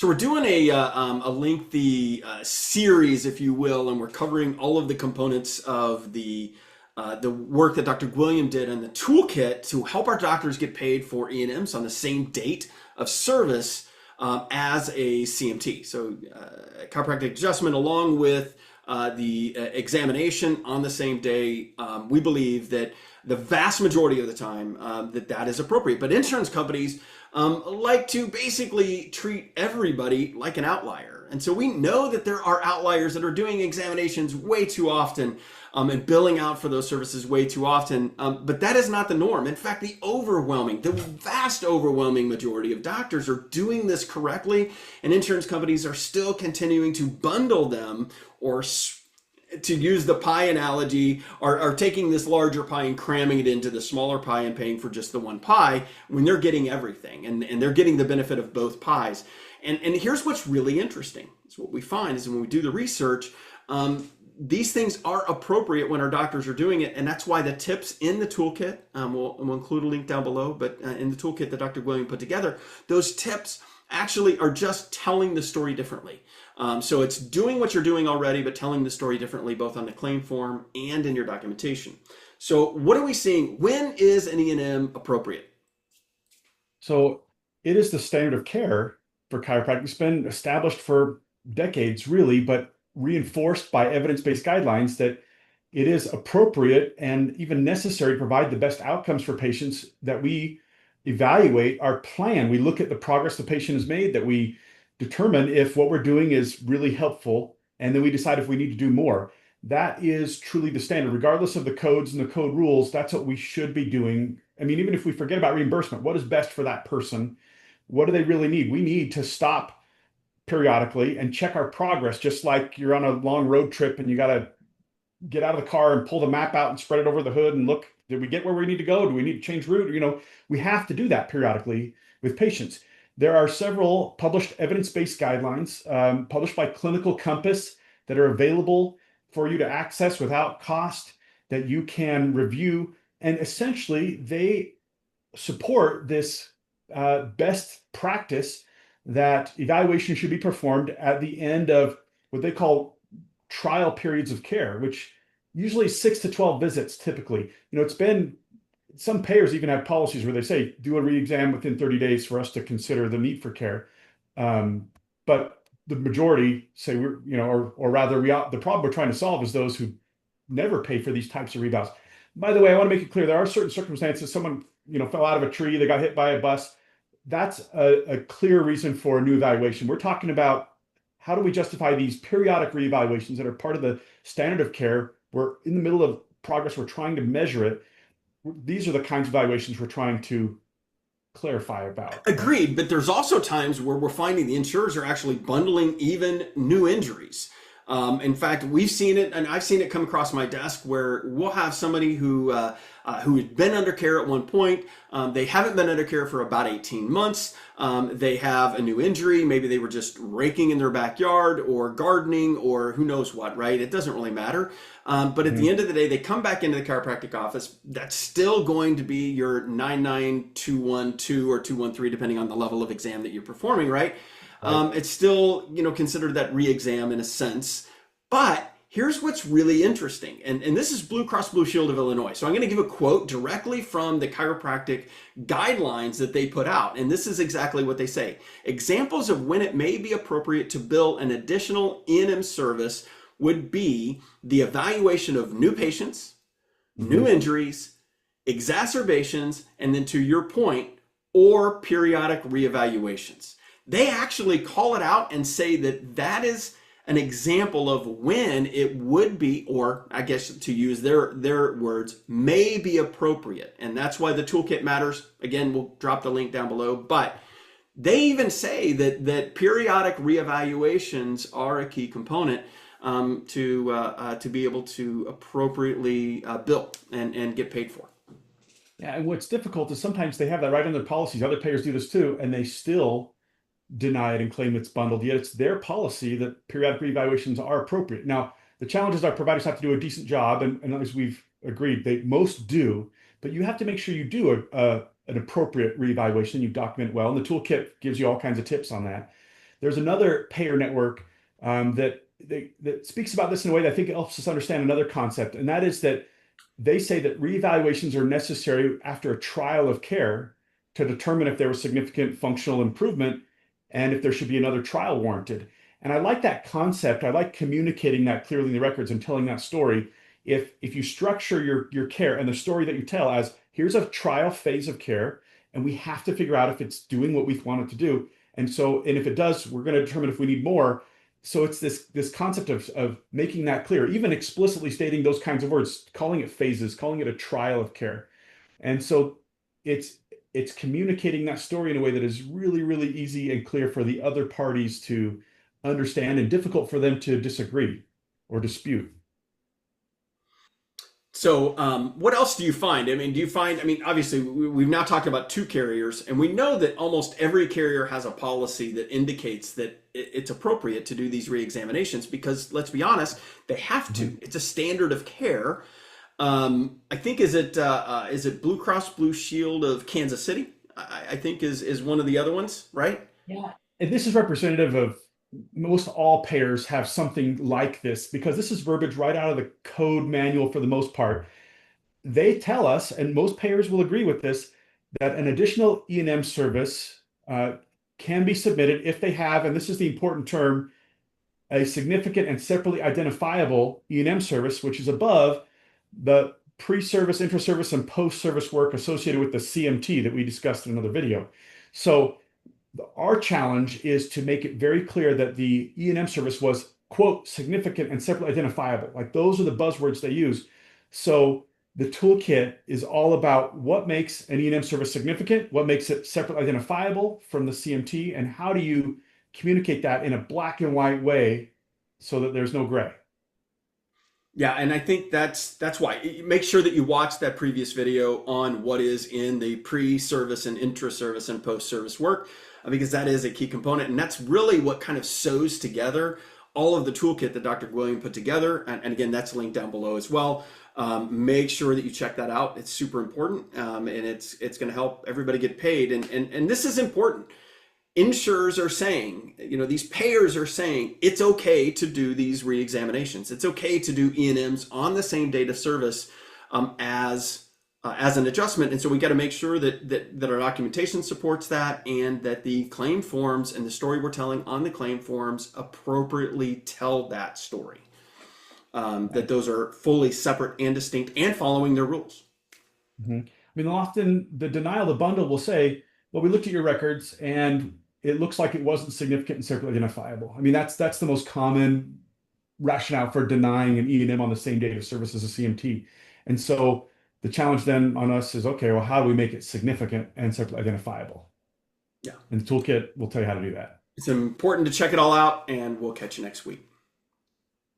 So we're doing a lengthy series, if you will, and we're covering all of the components of the work that Dr. Gwilliam did in the toolkit to help our doctors get paid for E&Ms on the same date of service as a CMT. So chiropractic adjustment along with the examination on the same day. We believe that the vast majority of the time that is appropriate. But insurance companies like to basically treat everybody like an outlier. And so we know that there are outliers that are doing examinations way too often and billing out for those services way too often. But that is not the norm. In fact, the vast overwhelming majority of doctors are doing this correctly, and insurance companies are still continuing to bundle them, or to use the pie analogy, are taking this larger pie and cramming it into the smaller pie and paying for just the one pie when they're getting everything and they're getting the benefit of both pies. And here's what's really interesting. Is what we find is when we do the research, these things are appropriate when our doctors are doing it, and that's why the tips in the toolkit, we'll include a link down below, but in the toolkit that Dr. Gwilliam put together, those tips actually are just telling the story differently. So it's doing what you're doing already, but telling the story differently, both on the claim form and in your documentation. So what are we seeing? When is an E&M appropriate? So it is the standard of care for chiropractic. It's been established for decades, really, but reinforced by evidence-based guidelines that it is appropriate and even necessary to provide the best outcomes for patients, that we evaluate our plan. We look at the progress the patient has made, that we determine if what we're doing is really helpful, and then we decide if we need to do more. That is truly the standard, regardless of the codes and the code rules. That's what we should be doing. I mean, even if we forget about reimbursement, what is best for that person? What do they really need? We need to stop periodically and check our progress, just like you're on a long road trip and you got to get out of the car and pull the map out and spread it over the hood and look, did we get where we need to go? Do we need to change route? We have to do that periodically with patients. There are several published evidence-based guidelines published by Clinical Compass that are available for you to access without cost, that you can review. And essentially, they support this best practice that evaluation should be performed at the end of what they call trial periods of care, which usually 6 to 12 visits typically. It's been, some payers even have policies where they say, do a re-exam within 30 days for us to consider the need for care. But the majority say, or rather, the problem we're trying to solve is those who never pay for these types of revals. By the way, I want to make it clear, there are certain circumstances, someone fell out of a tree, they got hit by a bus. That's a clear reason for a new evaluation. We're talking about, how do we justify these periodic reevaluations that are part of the standard of care? We're in the middle of progress, we're trying to measure it. These are the kinds of evaluations we're trying to clarify about. Agreed, but there's also times where we're finding the insurers are actually bundling even new injuries. In fact, we've seen it, and I've seen it come across my desk, where we'll have somebody who had been under care at one point. They haven't been under care for about 18 months. They have a new injury. Maybe they were just raking in their backyard or gardening or who knows what, right? It doesn't really matter. But at the end of the day, they come back into the chiropractic office. That's still going to be your 99212 or 213, depending on the level of exam that you're performing, right? It's still, considered that re-exam in a sense. But here's what's really interesting. And this is Blue Cross Blue Shield of Illinois. So I'm going to give a quote directly from the chiropractic guidelines that they put out. And this is exactly what they say. Examples of when it may be appropriate to bill an additional E&M service would be the evaluation of new patients, new injuries, exacerbations, and then, to your point, or periodic reevaluations. They actually call it out and say that is an example of when it would be, or I guess to use their words, may be appropriate. And that's why the toolkit matters. Again, we'll drop the link down below. But they even say that periodic reevaluations are a key component to be able to appropriately bill and get paid for. Yeah, and what's difficult is sometimes they have that right in their policies. Other payers do this too, and they still deny it and claim it's bundled, yet it's their policy that periodic reevaluations are appropriate. Now, the challenge is our providers have to do a decent job, and as we've agreed, they most do, but you have to make sure you do an appropriate reevaluation, you document it well, and the toolkit gives you all kinds of tips on that. There's another payer network that speaks about this in a way that I think helps us understand another concept, and that is that they say that reevaluations are necessary after a trial of care to determine if there was significant functional improvement and if there should be another trial warranted. And I like that concept. I like communicating that clearly in the records and telling that story. If you structure your care and the story that you tell as here's a trial phase of care, and we have to figure out if it's doing what we want it to do. And if it does, we're going to determine if we need more. So it's this concept of making that clear, even explicitly stating those kinds of words, calling it phases, calling it a trial of care. And so it's it's communicating that story in a way that is really, really easy and clear for the other parties to understand and difficult for them to disagree or dispute. So, what else do you find? I mean, do you find, I mean, obviously, we've now talked about two carriers, and we know that almost every carrier has a policy that indicates that it's appropriate to do these reexaminations because, let's be honest, they have to. Mhm. It's a standard of care. I think, is it Blue Cross Blue Shield of Kansas City? I think is one of the other ones, right? Yeah. And this is representative of most all payers have something like this because this is verbiage right out of the code manual for the most part. They tell us, and most payers will agree with this, that an additional E&M service can be submitted if they have, and this is the important term, a significant and separately identifiable E&M service, which is above the pre-service, intra-service, and post-service work associated with the CMT that we discussed in another video. So our challenge is to make it very clear that the E&M service was, quote, significant and separately identifiable. Like those are the buzzwords they use. So the toolkit is all about what makes an E&M service significant, what makes it separately identifiable from the CMT, and how do you communicate that in a black and white way so that there's no gray. Yeah, and I think that's why. Make sure that you watch that previous video on what is in the pre-service and intra-service and post-service work, because that is a key component, and that's really what kind of sews together all of the toolkit that Dr. Gwilliam put together. And again, that's linked down below as well. Make sure that you check that out. It's super important, and it's going to help everybody get paid. And this is important. Insurers are saying, these payers are saying it's okay to do these reexaminations. It's okay to do E&Ms on the same date of service as an adjustment. And so we got to make sure that our documentation supports that and that the claim forms and the story we're telling on the claim forms appropriately tell that story. That those are fully separate and distinct and following their rules. Mhm. I mean, often the denial of the bundle will say, well, we looked at your records and it looks like it wasn't significant and separately identifiable. I mean, that's the most common rationale for denying an E&M on the same date of service as a CMT. And so the challenge then on us is, okay, well, how do we make it significant and separately identifiable? Yeah. And the toolkit will tell you how to do that. It's important to check it all out, and we'll catch you next week.